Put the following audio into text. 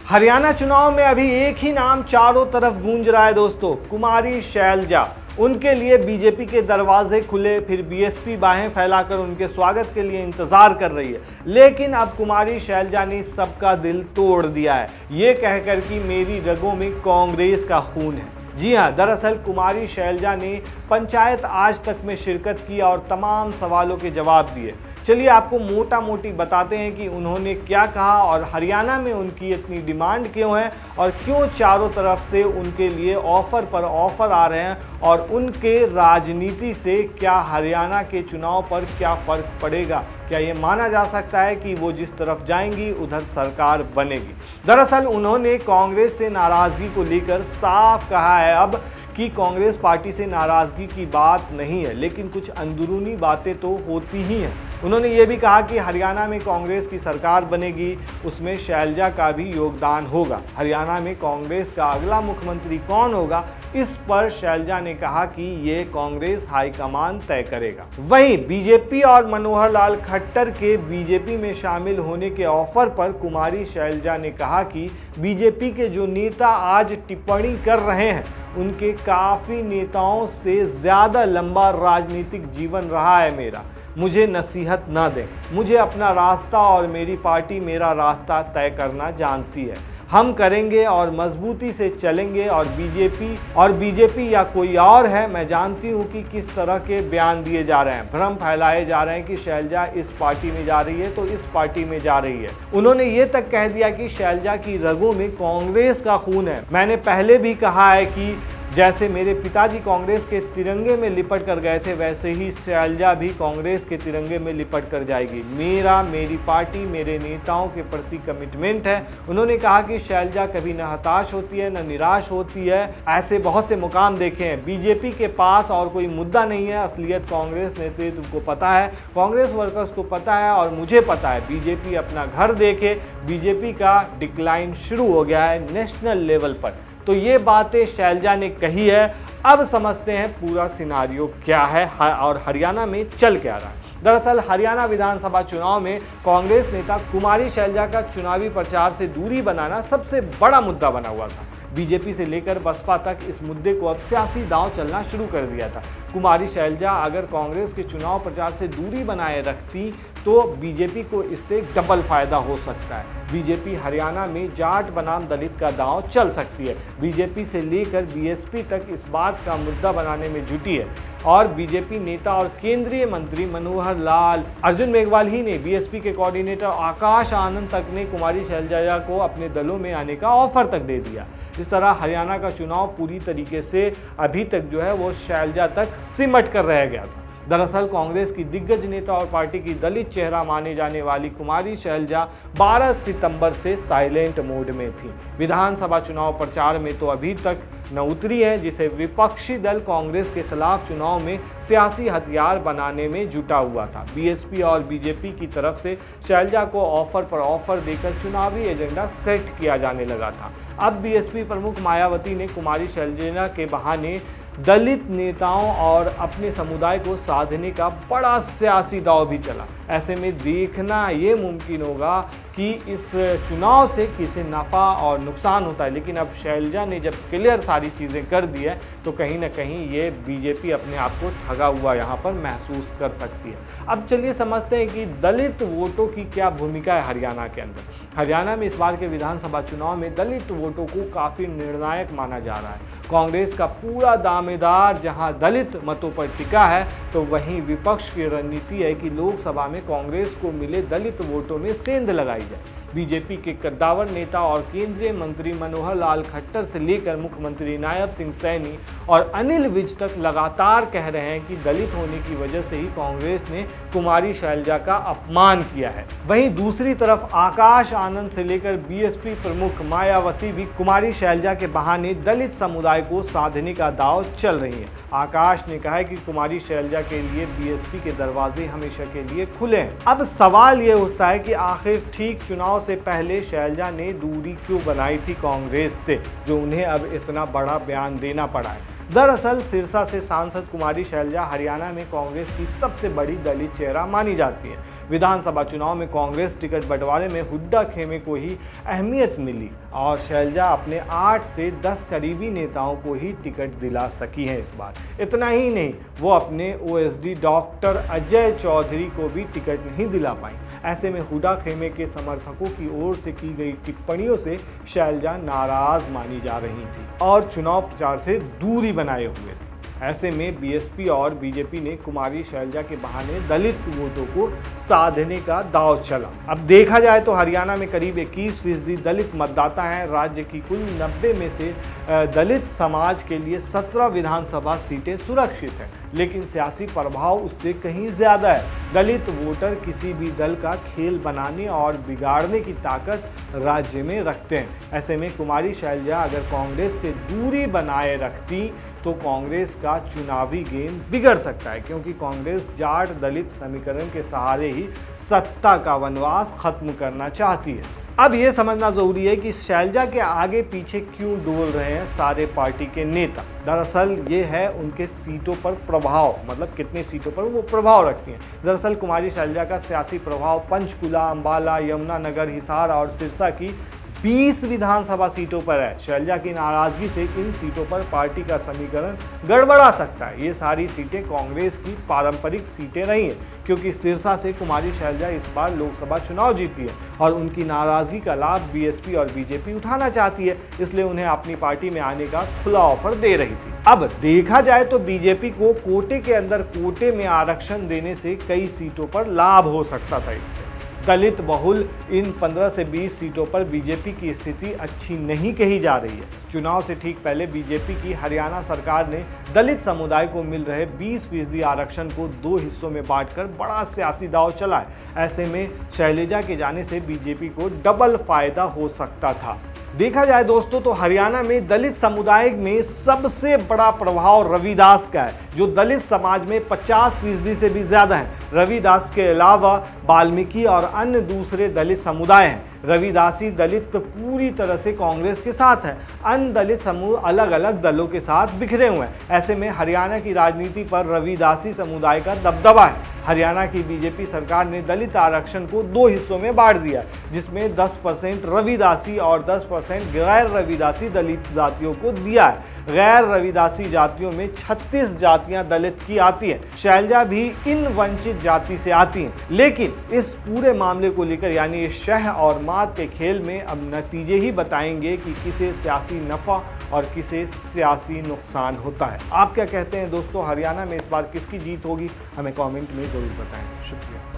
हरियाणा चुनाव में अभी एक ही नाम चारों तरफ गूंज रहा है दोस्तों, कुमारी शैलजा। उनके लिए बीजेपी के दरवाजे खुले, फिर बीएसपी बाहें फैलाकर उनके स्वागत के लिए इंतजार कर रही है। लेकिन अब कुमारी शैलजा ने सबका दिल तोड़ दिया है, ये कहकर कि मेरी रगों में कांग्रेस का खून है। जी हां, दरअसल कुमारी शैलजा ने पंचायत आज तक में शिरकत की और तमाम सवालों के जवाब दिए। चलिए आपको मोटा मोटी बताते हैं कि उन्होंने क्या कहा और हरियाणा में उनकी इतनी डिमांड क्यों है और क्यों चारों तरफ से उनके लिए ऑफर पर ऑफर आ रहे हैं और उनके राजनीति से क्या हरियाणा के चुनाव पर क्या फ़र्क पड़ेगा। क्या ये माना जा सकता है कि वो जिस तरफ जाएंगी उधर सरकार बनेगी। दरअसल उन्होंने कांग्रेस से नाराज़गी को लेकर साफ कहा है अब कि कांग्रेस पार्टी से नाराज़गी की बात नहीं है, लेकिन कुछ अंदरूनी बातें तो होती ही हैं। उन्होंने ये भी कहा कि हरियाणा में कांग्रेस की सरकार बनेगी, उसमें शैलजा का भी योगदान होगा। हरियाणा में कांग्रेस का अगला मुख्यमंत्री कौन होगा, इस पर शैलजा ने कहा कि ये कांग्रेस हाईकमान तय करेगा। वहीं बीजेपी और मनोहर लाल खट्टर के बीजेपी में शामिल होने के ऑफर पर कुमारी शैलजा ने कहा कि बीजेपी के जो नेता आज टिप्पणी कर रहे हैं उनके काफ़ी नेताओं से ज़्यादा लंबा राजनीतिक जीवन रहा है मेरा। मुझे नसीहत ना दें, मुझे अपना रास्ता और मेरी पार्टी मेरा रास्ता तय करना जानती है। हम करेंगे और मजबूती से चलेंगे और बीजेपी या कोई और है, मैं जानती हूँ कि किस तरह के बयान दिए जा रहे हैं, भ्रम फैलाए जा रहे हैं कि शैलजा इस पार्टी में जा रही है तो इस पार्टी में जा रही है। उन्होंने ये तक कह दिया कि शैलजा की रगों में कांग्रेस का खून है। मैंने पहले भी कहा है कि जैसे मेरे पिताजी कांग्रेस के तिरंगे में लिपट कर गए थे, वैसे ही शैलजा भी कांग्रेस के तिरंगे में लिपट कर जाएगी। मेरी पार्टी मेरे नेताओं के प्रति कमिटमेंट है। उन्होंने कहा कि शैलजा कभी न हताश होती है न निराश होती है। ऐसे बहुत से मुकाम देखे हैं। बीजेपी के पास और कोई मुद्दा नहीं है, असलियत कांग्रेस नेतृत्व को पता है, कांग्रेस वर्कर्स को पता है और मुझे पता है। बीजेपी अपना घर देखे, बीजेपी का डिक्लाइन शुरू हो गया है नेशनल लेवल पर। तो ये बातें शैलजा ने कही है। अब समझते हैं पूरा सिनारियो क्या है और हरियाणा में चल क्या रहा है। दरअसल हरियाणा विधानसभा चुनाव में कांग्रेस नेता कुमारी शैलजा का चुनावी प्रचार से दूरी बनाना सबसे बड़ा मुद्दा बना हुआ था। बीजेपी से लेकर बसपा तक इस मुद्दे को अब सियासी दांव चलना शुरू कर दिया था। कुमारी शैलजा अगर कांग्रेस के चुनाव प्रचार से दूरी बनाए रखती तो बीजेपी को इससे डबल फायदा हो सकता है। बीजेपी हरियाणा में जाट बनाम दलित का दांव चल सकती है। बीजेपी से लेकर बीएसपी तक इस बात का मुद्दा बनाने में जुटी है और बीजेपी नेता और केंद्रीय मंत्री मनोहर लाल, अर्जुन मेघवाल ही ने, बीएसपी के कोऑर्डिनेटर आकाश आनंद तक ने कुमारी शैलजा को अपने दलों में आने का ऑफर तक दे दिया। इस तरह हरियाणा का चुनाव पूरी तरीके से अभी तक जो है वो शैलजा तक सिमट कर रह गया था। दरअसल कांग्रेस की दिग्गज नेता और पार्टी की दलित चेहरा माने जाने वाली कुमारी शैलजा 12 सितंबर से साइलेंट मोड में थी। विधानसभा चुनाव प्रचार में तो अभी तक न उतरी है, जिसे विपक्षी दल कांग्रेस के खिलाफ चुनाव में सियासी हथियार बनाने में जुटा हुआ था। बीएसपी और बीजेपी की तरफ से शैलजा को ऑफर पर ऑफर देकर चुनावी एजेंडा सेट किया जाने लगा था। अब बीएसपी प्रमुख मायावती ने कुमारी शैलजा के बहाने दलित नेताओं और अपने समुदाय को साधने का बड़ा सियासी दांव भी चला। ऐसे में देखना ये मुमकिन होगा कि इस चुनाव से किसे नफ़ा और नुकसान होता है। लेकिन अब शैलजा ने जब क्लियर सारी चीज़ें कर दी है तो कहीं ना कहीं ये बीजेपी अपने आप को ठगा हुआ यहाँ पर महसूस कर सकती है। अब चलिए समझते हैं कि दलित वोटों की क्या भूमिका है हरियाणा के अंदर। हरियाणा में इस बार के विधानसभा चुनाव में दलित वोटों को काफ़ी निर्णायक माना जा रहा है। कांग्रेस का पूरा दावेदार जहां दलित मतों पर टिका है, तो वहीं विपक्ष की रणनीति है कि लोकसभा में कांग्रेस को मिले दलित वोटों में सेंध लगाई जाए। बीजेपी के कद्दावर नेता और केंद्रीय मंत्री मनोहर लाल खट्टर से लेकर मुख्यमंत्री नायब सिंह सैनी और अनिल विज तक लगातार कह रहे हैं कि दलित होने की वजह से ही कांग्रेस ने कुमारी शैलजा का अपमान किया है। वहीं दूसरी तरफ आकाश आनंद से लेकर बीएसपी प्रमुख मायावती भी कुमारी शैलजा के बहाने दलित समुदाय को साधने का दांव चल रही है। आकाश ने कहा है कि कुमारी शैलजा के लिए बीएसपी के दरवाजे हमेशा के लिए खुले हैं। अब सवाल ये उठता है कि आखिर ठीक चुनाव से पहले शैलजा ने दूरी क्यों बनाई थी कांग्रेस से, जो उन्हें अब इतना बड़ा बयान देना पड़ा है। दरअसल सिरसा से सांसद कुमारी शैलजा हरियाणा में कांग्रेस की सबसे बड़ी दलित चेहरा मानी जाती है। विधानसभा चुनाव में कांग्रेस टिकट बंटवारे में हुड्डा खेमे को ही अहमियत मिली और शैलजा अपने 8 से 10 करीबी नेताओं को ही टिकट दिला सकी हैं इस बार। इतना ही नहीं, वो अपने ओएसडी डॉक्टर अजय चौधरी को भी टिकट नहीं दिला पाई। ऐसे में हुड्डा खेमे के समर्थकों की ओर से की गई टिप्पणियों से शैलजा नाराज मानी जा रही थी और चुनाव प्रचार से दूरी बनाए हुए थे। ऐसे में बीएसपी और बीजेपी ने कुमारी शैलजा के बहाने दलित वोटों को साधने का दांव चला। अब देखा जाए तो हरियाणा में करीब 21% दलित मतदाता हैं। राज्य की कुल 90 में से दलित समाज के लिए 17 विधानसभा सीटें सुरक्षित हैं, लेकिन सियासी प्रभाव उससे कहीं ज्यादा है। दलित वोटर किसी भी दल का खेल बनाने और बिगाड़ने की ताकत राज्य में रखते हैं। ऐसे में कुमारी शैलजा अगर कांग्रेस से दूरी बनाए रखती तो कांग्रेस का चुनावी गेम बिगड़ सकता है, क्योंकि कांग्रेस जाट दलित समीकरण के सहारे ही सत्ता का वनवास खत्म करना चाहती है। अब ये समझना जरूरी है कि शैलजा के आगे पीछे क्यों डोल रहे हैं सारे पार्टी के नेता। दरअसल ये है उनके सीटों पर प्रभाव, मतलब कितने सीटों पर वो प्रभाव रखती हैं। दरअसल कुमारी शैलजा का सियासी प्रभाव पंचकुला, अंबाला, यमुनानगर, हिसार और सिरसा की 20 विधानसभा सीटों पर है। शैलजा की नाराजगी से इन सीटों पर पार्टी का समीकरण गड़बड़ा सकता है। ये सारी सीटें कांग्रेस की पारंपरिक सीटें रही हैं, क्योंकि सिरसा से कुमारी शैलजा इस बार लोकसभा चुनाव जीती है और उनकी नाराजगी का लाभ बीएसपी और बीजेपी उठाना चाहती है, इसलिए उन्हें अपनी पार्टी में आने का खुला ऑफर दे रही थी। अब देखा जाए तो बीजेपी को कोटे के अंदर कोटे में आरक्षण देने से कई सीटों पर लाभ हो सकता था। इससे दलित बहुल इन 15 से 20 सीटों पर बीजेपी की स्थिति अच्छी नहीं कही जा रही है। चुनाव से ठीक पहले बीजेपी की हरियाणा सरकार ने दलित समुदाय को मिल रहे 20% आरक्षण को 2 हिस्सों में बांटकर बड़ा सियासी दांव चला है। ऐसे में शैलजा के जाने से बीजेपी को डबल फायदा हो सकता था। देखा जाए दोस्तों तो हरियाणा में दलित समुदाय में सबसे बड़ा प्रभाव रविदास का है, जो दलित समाज में 50% से भी ज्यादा है। रविदास के अलावा वाल्मीकि और अन्य दूसरे दलित समुदाय हैं। रविदासी दलित पूरी तरह से कांग्रेस के साथ है, अन्य दलित समूह अलग अलग दलों के साथ बिखरे हुए हैं। ऐसे में हरियाणा की राजनीति पर रविदासी समुदाय का दबदबा है। हरियाणा की बीजेपी सरकार ने दलित आरक्षण को 2 हिस्सों में बांट दिया, जिसमें 10% रविदासी और 10% गैर रविदासी दलित जातियों को दिया है। गैर रविदासी जातियों में 36 जातियां दलित की आती हैं। शैलजा भी इन वंचित जाति से आती हैं, लेकिन इस पूरे मामले को लेकर यानी इस शह और मात के खेल में अब नतीजे ही बताएंगे कि किसे सियासी नफा और किसे सियासी नुकसान होता है। आप क्या कहते हैं दोस्तों, हरियाणा में इस बार किसकी जीत होगी? हमें कमेंट में जरूर बताएं। शुक्रिया।